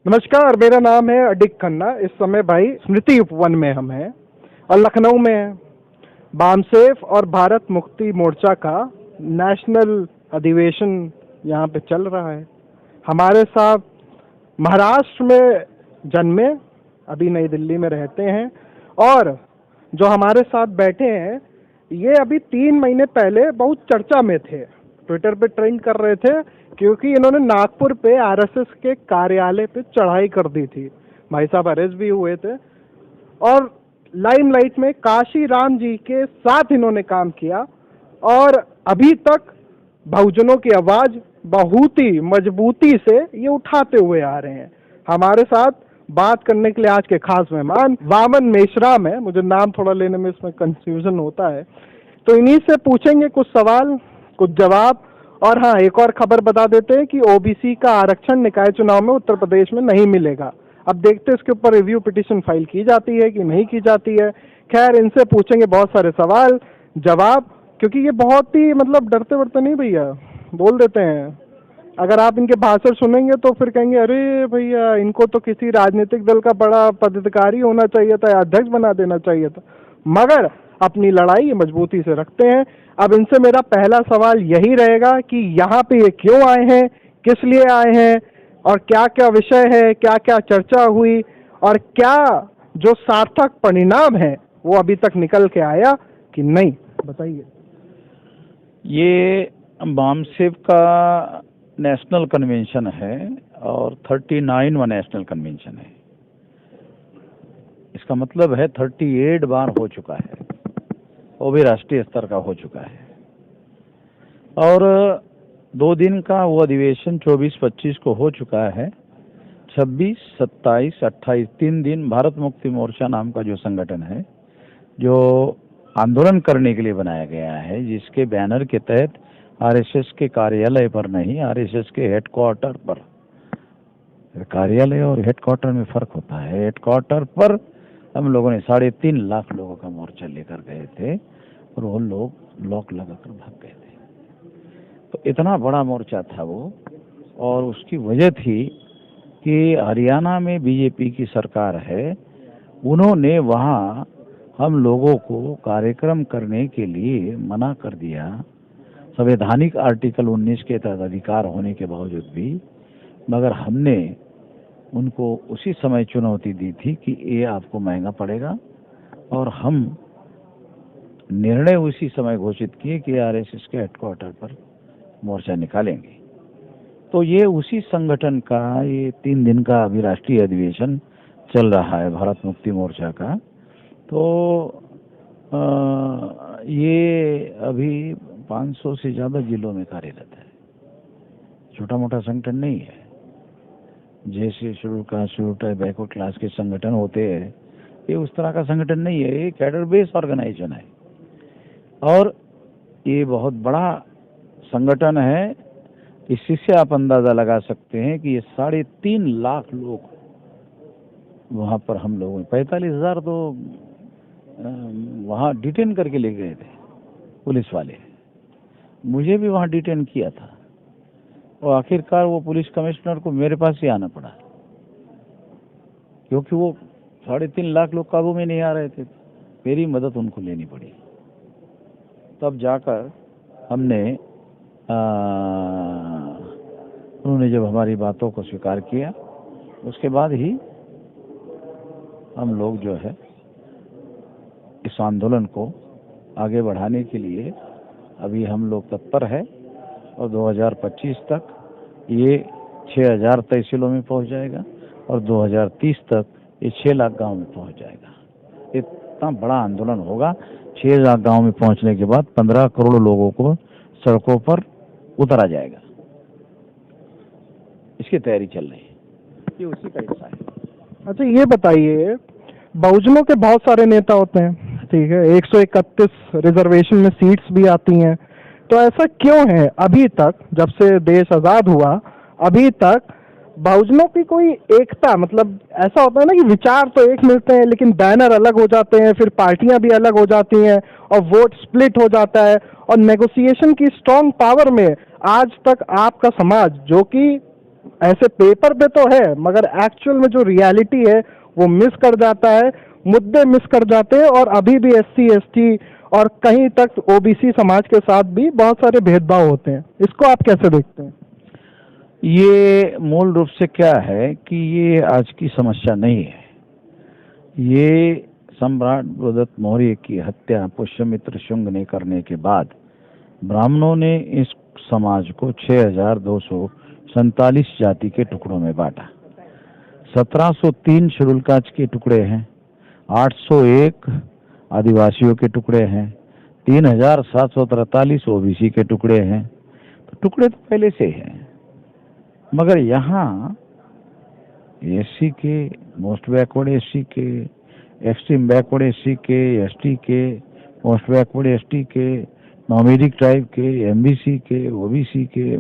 नमस्कार, मेरा नाम है अडिक खन्ना। इस समय भाई स्मृति उपवन में हम हैं और लखनऊ में हैं। बामसेफ और भारत मुक्ति मोर्चा का नेशनल अधिवेशन यहाँ पे चल रहा है। हमारे साथ महाराष्ट्र में जन्मे, अभी नई दिल्ली में रहते हैं, और जो हमारे साथ बैठे हैं ये अभी 3 महीने पहले बहुत चर्चा में थे, ट्विटर पे ट्रेंड कर रहे थे क्योंकि इन्होंने नागपुर पे आरएसएस के कार्यालय पे चढ़ाई कर दी थी। भाई साहब अरेस्ट भी हुए थे और लाइमलाइट में काशी राम जी के साथ इन्होंने काम किया और अभी तक बहुजनों की आवाज बहुत ही मजबूती से ये उठाते हुए आ रहे हैं। हमारे साथ बात करने के लिए आज के खास मेहमान वामन मेश्राम है। मुझे नाम थोड़ा लेने में इसमें कंफ्यूजन होता है, तो इन्हीं से पूछेंगे कुछ सवाल कुछ जवाब। और हाँ, एक और खबर बता देते हैं कि ओबीसी का आरक्षण निकाय चुनाव में उत्तर प्रदेश में नहीं मिलेगा। अब देखते हैं इसके ऊपर रिव्यू पिटीशन फाइल की जाती है कि नहीं की जाती है। खैर, इनसे पूछेंगे बहुत सारे सवाल जवाब, क्योंकि ये बहुत ही डरते वरते नहीं भैया, बोल देते हैं। अगर आप इनके भाषण सुनेंगे तो फिर कहेंगे अरे भैया, इनको तो किसी राजनीतिक दल का बड़ा पदाधिकारी होना चाहिए था, अध्यक्ष बना देना चाहिए था, मगर अपनी लड़ाई मजबूती से रखते हैं। अब इनसे मेरा पहला सवाल यही रहेगा कि यहाँ पे ये क्यों आए हैं, किस लिए आए हैं, और क्या क्या विषय है, क्या क्या चर्चा हुई, और क्या जो सार्थक परिणाम है वो अभी तक निकल के आया कि नहीं, बताइए। ये बामसेफ का नेशनल कन्वेंशन है और 39वां नेशनल कन्वेंशन है। इसका मतलब है 38 बार हो चुका है, वो भी राष्ट्रीय स्तर का हो चुका है। और 2 दिन का वो अधिवेशन 24-25 को हो चुका है। 26, 27, 28 3 दिन भारत मुक्ति मोर्चा नाम का जो संगठन है, जो आंदोलन करने के लिए बनाया गया है, जिसके बैनर के तहत आरएसएस के कार्यालय पर नहीं, आरएसएस के हेडक्वार्टर पर, कार्यालय और हेडक्वार्टर में फर्क होता है, हेडक्वार्टर पर हम लोगों ने 3.5 लाख लोगों का मोर्चा लेकर गए थे और वो लोग लॉक लगाकर भाग गए थे। तो इतना बड़ा मोर्चा था वो, और उसकी वजह थी कि हरियाणा में बीजेपी की सरकार है, उन्होंने वहाँ हम लोगों को कार्यक्रम करने के लिए मना कर दिया, संवैधानिक आर्टिकल 19 के तहत अधिकार होने के बावजूद भी। मगर हमने उनको उसी समय चुनौती दी थी कि ये आपको महंगा पड़ेगा, और हम निर्णय उसी समय घोषित किए कि आरएसएस के हेडक्वार्टर पर मोर्चा निकालेंगे। तो ये उसी संगठन का ये 3 दिन का अभी राष्ट्रीय अधिवेशन चल रहा है भारत मुक्ति मोर्चा का। तो ये अभी 500 से ज़्यादा जिलों में कार्यरत है। छोटा मोटा संगठन नहीं है, जैसे schedule caste, schedule tribe, backward class के संगठन होते हैं, ये उस तरह का संगठन नहीं है। ये कैडर बेस ऑर्गेनाइजेशन है और ये बहुत बड़ा संगठन है। इसी से आप अंदाजा लगा सकते हैं कि ये 3.5 लाख लोग वहाँ पर हम लोगों ने 45,000 तो वहाँ डिटेन करके ले गए थे पुलिस वाले। मुझे भी वहाँ डिटेन किया था और आखिरकार वो पुलिस कमिश्नर को मेरे पास ही आना पड़ा, क्योंकि वो 3.5 लाख लोग काबू में नहीं आ रहे थे। मेरी मदद उनको लेनी पड़ी। तब जाकर हमने उन्होंने जब हमारी बातों को स्वीकार किया, उसके बाद ही हम लोग जो है इस आंदोलन को आगे बढ़ाने के लिए अभी हम लोग तत्पर है, और 2025 तक ये 6,000 तहसीलों में पहुंच जाएगा और 2030 तक ये 6 लाख गांव में पहुंच जाएगा। इतना बड़ा आंदोलन होगा। 6 लाख गांव में पहुंचने के बाद 15 करोड़ लोगों को सड़कों पर उतारा जाएगा। इसकी तैयारी चल रही है, ये उसी का हिस्सा है। अच्छा, ये बताइए, बहुजनों के बहुत सारे नेता होते हैं, ठीक है, 131 रिजर्वेशन में सीट्स भी आती हैं, तो ऐसा क्यों है अभी तक, जब से देश आजाद हुआ अभी तक बहुजनों की कोई एकता, ऐसा होता है ना कि विचार तो एक मिलते हैं लेकिन बैनर अलग हो जाते हैं, फिर पार्टियां भी अलग हो जाती हैं और वोट स्प्लिट हो जाता है, और नेगोशिएशन की स्ट्रॉन्ग पावर में आज तक आपका समाज, जो कि ऐसे पेपर पे तो है, मगर एक्चुअल में जो रियलिटी है वो मिस कर जाता है, मुद्दे मिस कर जाते हैं, और अभी भी एससी एसटी और कहीं तक ओबीसी समाज के साथ भी बहुत सारे भेदभाव होते हैं। इसको आप कैसे देखते हैं? ये मूल रूप से क्या है कि ये आज की समस्या नहीं है। ये सम्राट बृहदत्त मौर्य की हत्या पुष्यमित्र शुंग ने करने के बाद ब्राह्मणों ने इस समाज को 6247 जाति के टुकड़ों में बांटा। 1703 शेड्यूल कास्ट के टुकड़े हैं, 801 आदिवासियों के टुकड़े हैं, 3743 ओबीसी के टुकड़े हैं। तो टुकड़े तो पहले से हैं, मगर यहाँ एससी के, मोस्ट बैकवर्ड एससी के, एक्सट्रीम बैकवर्ड एससी के, एसटी के, मोस्ट बैकवर्ड एसटी के, नॉमेडिक ट्राइब के, एमबीसी के, ओबीसी के,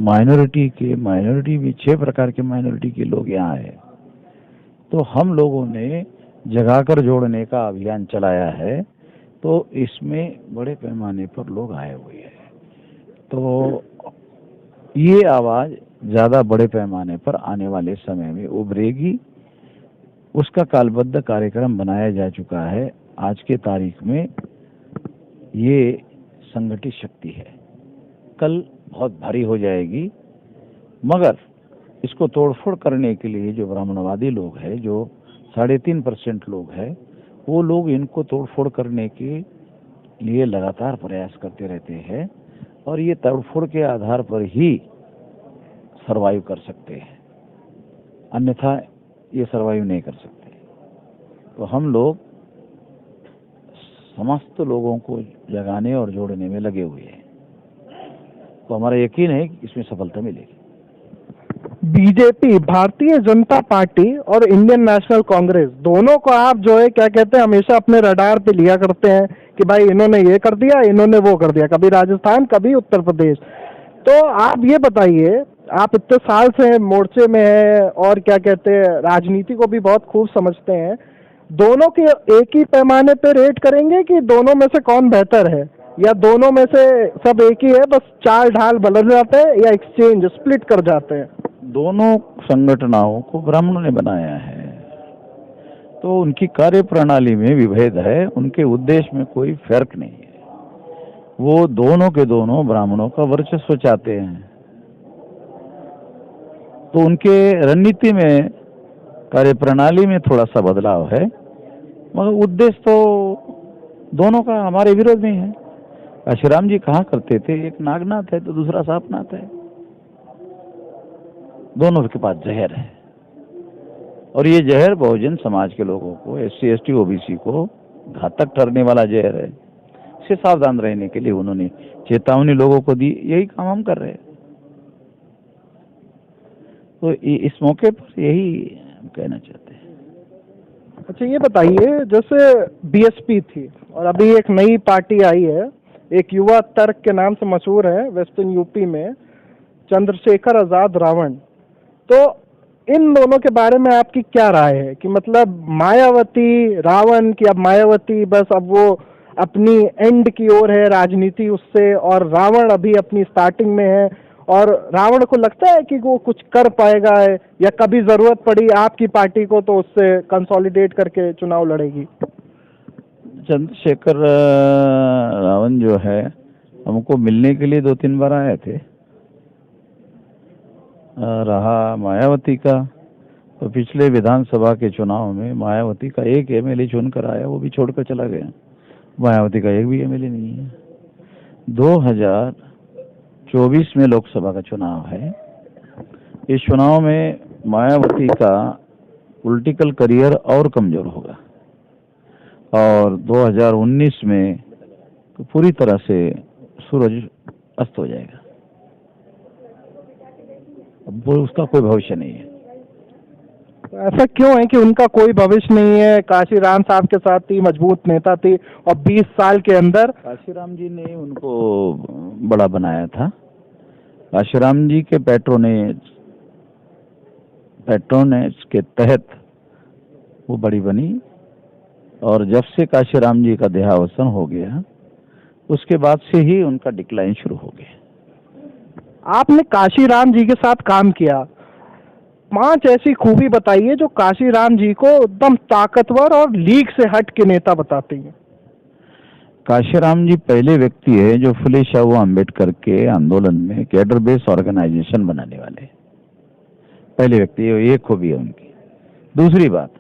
माइनॉरिटी भी 6 प्रकार के माइनॉरिटी के लोग यहाँ हैं। तो हम लोगों ने जगाकर जोड़ने का अभियान चलाया है, तो इसमें बड़े पैमाने पर लोग आए हुए हैं। तो ये आवाज़ ज़्यादा बड़े पैमाने पर आने वाले समय में उभरेगी। उसका कालबद्ध कार्यक्रम बनाया जा चुका है। आज के तारीख में ये संगठित शक्ति है, कल बहुत भारी हो जाएगी। मगर इसको तोड़फोड़ करने के लिए जो ब्राह्मणवादी लोग हैं, जो 3.5% लोग हैं, वो लोग इनको तोड़फोड़ करने के लिए लगातार प्रयास करते रहते हैं, और ये तोड़फोड़ के आधार पर ही सरवाइव कर सकते हैं, अन्यथा ये सरवाइव नहीं कर सकते। तो हम लोग समस्त लोगों को जगाने और जोड़ने में लगे हुए हैं, तो हमारा यकीन है कि इसमें सफलता मिलेगी। बीजेपी, भारतीय जनता पार्टी और इंडियन नेशनल कांग्रेस, दोनों को आप जो है क्या कहते हैं, हमेशा अपने रडार पे लिया करते हैं कि भाई इन्होंने ये कर दिया, इन्होंने वो कर दिया, कभी राजस्थान कभी उत्तर प्रदेश। तो आप ये बताइए, आप इतने साल से मोर्चे में हैं और क्या कहते हैं, राजनीति को भी बहुत खूब समझते हैं, दोनों के एक ही पैमाने पे रेट करेंगे कि दोनों में से कौन बेहतर है, या दोनों में से सब एक ही है, बस चाल ढाल बदल जाते हैं या एक्सचेंज स्प्लिट कर जाते हैं? दोनों संगठनों को ब्राह्मणों ने बनाया है, तो उनकी कार्य प्रणाली में विभेद है, उनके उद्देश्य में कोई फर्क नहीं है। वो दोनों के दोनों ब्राह्मणों का वर्चस्व चाहते हैं, तो उनके रणनीति में, कार्यप्रणाली में थोड़ा सा बदलाव है, मगर उद्देश्य तो दोनों का हमारे विरोध में है। काशीराम जी कहा करते थे, एक नागनाथ है तो दूसरा सांपनाथ है, दोनों के पास जहर है, और ये जहर बहुजन समाज के लोगों को, एससी एसटी ओबीसी को घातक ठहरने वाला जहर है। इससे सावधान रहने के लिए उन्होंने चेतावनी लोगों को दी। यही काम हम कर रहे हैं। तो इस मौके पर यही कहना चाहते हैं। अच्छा, ये बताइए, जैसे बीएसपी थी और अभी एक नई पार्टी आई है, एक युवा तर्क के नाम से मशहूर है वेस्टर्न यूपी में, चंद्रशेखर आजाद रावण। तो इन दोनों के बारे में आपकी क्या राय है कि मतलब मायावती रावण की, अब मायावती बस अब वो अपनी एंड की ओर है राजनीति उससे, और रावण अभी अपनी स्टार्टिंग में है, और रावण को लगता है कि वो कुछ कर पाएगा है, या कभी जरूरत पड़ी आपकी पार्टी को तो उससे कंसोलिडेट करके चुनाव लड़ेगी? चंद्रशेखर रावण जो है, हमको मिलने के लिए 2-3 बार आए थे। रहा मायावती का, तो पिछले विधानसभा के चुनाव में मायावती का एक एमएलए चुनकर आया, वो भी छोड़कर चला गया। मायावती का एक भी एमएलए नहीं है। 2024 में लोकसभा का चुनाव है। इस चुनाव में मायावती का पॉलिटिकल करियर और कमजोर होगा, और 2019 में तो पूरी तरह से सूरज अस्त हो जाएगा। अब वो उसका कोई भविष्य नहीं है। ऐसा क्यों है कि उनका कोई भविष्य नहीं है? काशीराम साहब के साथ थी, मजबूत नेता थी, और 20 साल के अंदर काशीराम जी ने उनको बड़ा बनाया था। काशीराम जी के पैट्रोनेज के तहत वो बड़ी बनी, और जब से काशीराम जी का देहावसान हो गया, उसके बाद से ही उनका डिक्लाइन शुरू हो गया। आपने काशीराम जी के साथ काम किया, 5 ऐसी खूबी बताइए जो काशीराम जी को एकदम ताकतवर और लीग से हट के नेता बताती हैं। काशीराम जी पहले व्यक्ति है जो फुले शाहू अम्बेडकर के आंदोलन में कैडर बेस ऑर्गेनाइजेशन बनाने वाले पहले व्यक्ति है, ये खूबी है उनकी। दूसरी बात,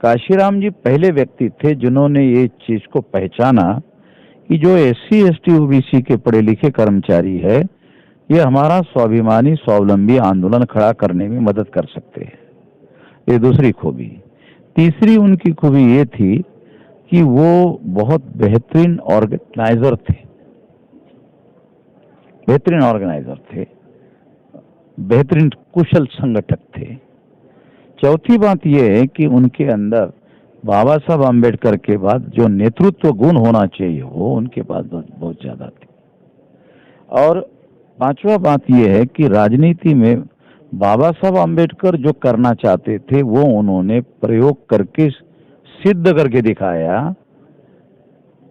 काशीराम जी पहले व्यक्ति थे जिन्होंने ये चीज को पहचाना कि जो SC ST OBC के पढ़े लिखे कर्मचारी है, ये हमारा स्वाभिमानी स्वावलंबी आंदोलन खड़ा करने में मदद कर सकते हैं। ये दूसरी खूबी। तीसरी उनकी खूबी ये थी कि वो बहुत बेहतरीन ऑर्गेनाइजर थे, बेहतरीन कुशल संगठक थे। चौथी बात यह है कि उनके अंदर बाबा साहब आम्बेडकर के बाद जो नेतृत्व गुण होना चाहिए वो उनके पास बहुत ज्यादा थे। और पांचवा बात यह है कि राजनीति में बाबा साहब आम्बेडकर जो करना चाहते थे वो उन्होंने प्रयोग करके सिद्ध करके दिखाया।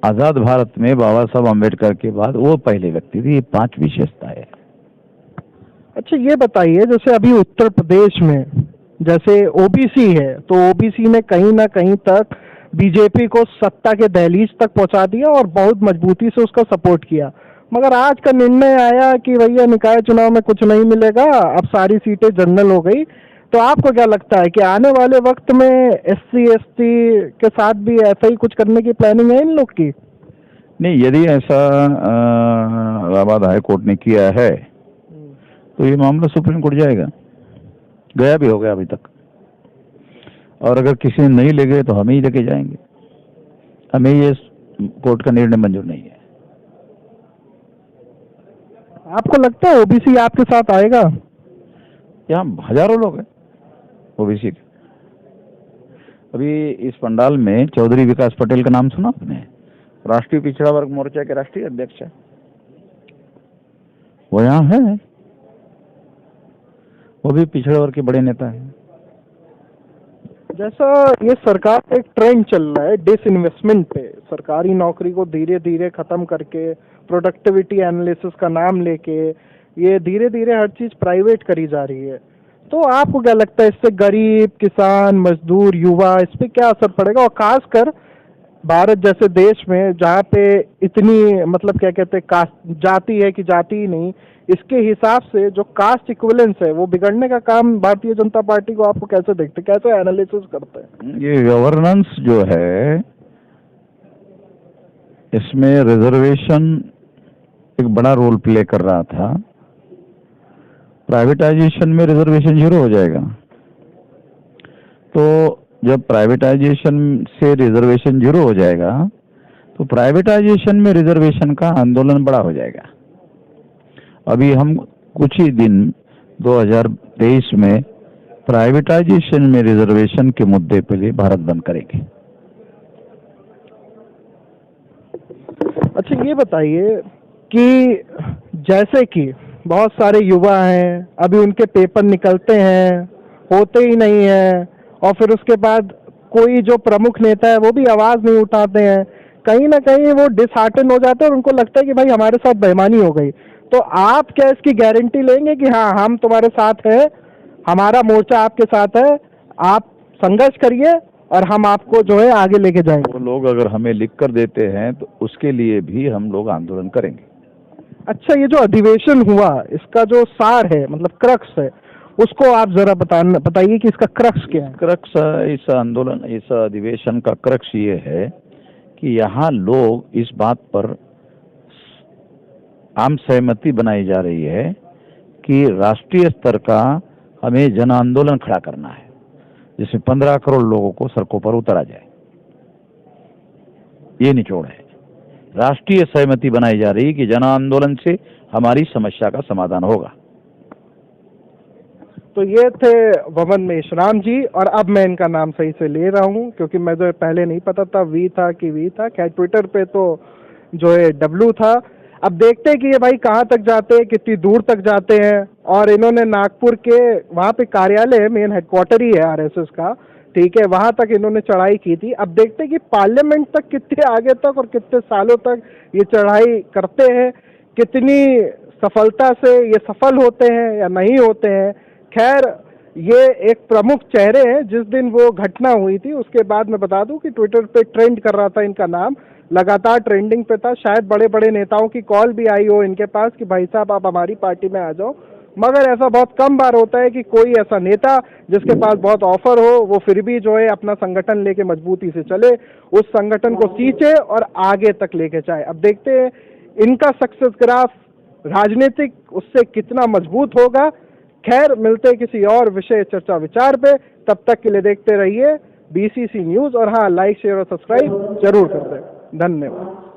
आजाद भारत में बाबा साहब आम्बेडकर के बाद वो पहले व्यक्ति थे। ये 5 विशेषताएं। अच्छा ये बताइए, जैसे अभी उत्तर प्रदेश में जैसे ओबीसी है, तो ओबीसी ने कहीं ना कहीं तक बीजेपी को सत्ता के दहलीज तक पहुंचा दिया और बहुत मजबूती से उसका सपोर्ट किया। मगर आज का निर्णय आया कि भैया निकाय चुनाव में कुछ नहीं मिलेगा, अब सारी सीटें जनरल हो गई। तो आपको क्या लगता है कि आने वाले वक्त में SC ST के साथ भी ऐसा ही कुछ करने की प्लानिंग है इन लोग की? नहीं, यदि ऐसा इलाहाबाद हाई कोर्ट ने किया है तो ये मामला सुप्रीम कोर्ट जाएगा, गया भी हो गया अभी तक। और अगर किसी ने नहीं ले गए तो हम ही लेके जाएंगे। हमें ये कोर्ट का निर्णय मंजूर नहीं है। आपको लगता है ओबीसी आपके साथ आएगा? यहाँ हजारों लोग हैं ओबीसी के। अभी इस पंडाल में चौधरी विकास पटेल का नाम सुना आपने? राष्ट्रीय पिछड़ा वर्ग मोर्चा के राष्ट्रीय अध्यक्ष है, वो यहाँ है। वो भी पिछड़े वर्ग के बड़े नेता हैं। जैसा ये सरकार का एक ट्रेंड चल रहा है डिसइन्वेस्टमेंट पे, सरकारी नौकरी को धीरे धीरे खत्म करके प्रोडक्टिविटी एनालिसिस का नाम लेके ये धीरे धीरे हर चीज प्राइवेट करी जा रही है। तो आपको क्या लगता है इससे गरीब, किसान, मजदूर, युवा, इस पे क्या असर पड़ेगा? और खासकर भारत जैसे देश में जहाँ पे इतनी मतलब क्या कहते हैं कास्ट जाति है कि जाति ही नहीं, इसके हिसाब से जो कास्ट इक्विवेलेंस है वो बिगड़ने का काम भारतीय जनता पार्टी को आपको कैसे देखते, कैसे एनालिसिस करते हैं? ये गवर्नेंस जो है इसमें रिजर्वेशन एक बड़ा रोल प्ले कर रहा था। प्राइवेटाइजेशन में रिजर्वेशन 0 हो जाएगा। तो जब प्राइवेटाइजेशन से रिजर्वेशन 0 हो जाएगा तो प्राइवेटाइजेशन में रिजर्वेशन का आंदोलन बड़ा हो जाएगा। अभी हम कुछ ही दिन 2023 में प्राइवेटाइजेशन में रिजर्वेशन के मुद्दे पे लिए भारत बंद करेंगे। अच्छा ये बताइए कि जैसे कि बहुत सारे युवा हैं, अभी उनके पेपर निकलते हैं, होते ही नहीं है, और फिर उसके बाद कोई जो प्रमुख नेता है वो भी आवाज नहीं उठाते हैं, कहीं ना कहीं वो डिसहार्टन हो जाते हैं और उनको लगता है कि भाई हमारे साथ बेईमानी हो गई। तो आप क्या इसकी गारंटी लेंगे कि हाँ हम तुम्हारे साथ हैं, हमारा मोर्चा आपके साथ है, आप संघर्ष करिए और हम आपको जो है आगे लेके जाएंगे? वो लोग अगर हमें लिख कर देते हैं तो उसके लिए भी हम लोग आंदोलन करेंगे। अच्छा ये जो अधिवेशन हुआ इसका जो सार है, मतलब क्रक्स है, उसको आप जरा बताइए कि इसका क्रक्स क्या है? क्रक्स इस आंदोलन, इस अधिवेशन का क्रक्स ये है कि यहाँ लोग इस बात पर आम सहमति बनाई जा रही है कि राष्ट्रीय स्तर का हमें जन आंदोलन खड़ा करना है जिसमें 15 करोड़ लोगों को सड़कों पर उतारा जाए। ये निचोड़ है। राष्ट्रीय सहमति बनाई जा रही है कि जन आंदोलन से हमारी समस्या का समाधान होगा। तो ये थे वमन मेश्राम जी, और अब मैं इनका नाम सही से ले रहा हूँ क्योंकि मैं जो पहले नहीं पता था वी था कि वी था। क्या ट्विटर पे तो जो है W था। अब देखते हैं कि ये भाई कहाँ तक जाते हैं, कितनी दूर तक जाते हैं। और इन्होंने नागपुर के वहाँ पे कार्यालय है, मेन हेडक्वार्टर ही है RSS का, ठीक है, वहां तक इन्होंने चढ़ाई की थी। अब देखते हैं कि पार्लियामेंट तक कितने आगे तक और कितने सालों तक ये चढ़ाई करते हैं, कितनी सफलता से ये सफल होते हैं या नहीं होते हैं। खैर ये एक प्रमुख चेहरे हैं। जिस दिन वो घटना हुई थी उसके बाद मैं बता दूं कि ट्विटर पे ट्रेंड कर रहा था इनका नाम, लगातार ट्रेंडिंग पे था। शायद बड़े बड़े नेताओं की कॉल भी आई हो इनके पास कि भाई साहब आप हमारी पार्टी में आ जाओ, मगर ऐसा बहुत कम बार होता है कि कोई ऐसा नेता जिसके पास बहुत ऑफर हो वो फिर भी जो है अपना संगठन लेके मजबूती से चले, उस संगठन को सींचे और आगे तक लेके जाए। अब देखते हैं इनका सक्सेस ग्राफ राजनीतिक उससे कितना मजबूत होगा। खैर, मिलते किसी और विषय चर्चा विचार पे, तब तक के लिए देखते रहिए BCC न्यूज। और हाँ, लाइक शेयर और सब्सक्राइब जरूर कर दें। धन्यवाद।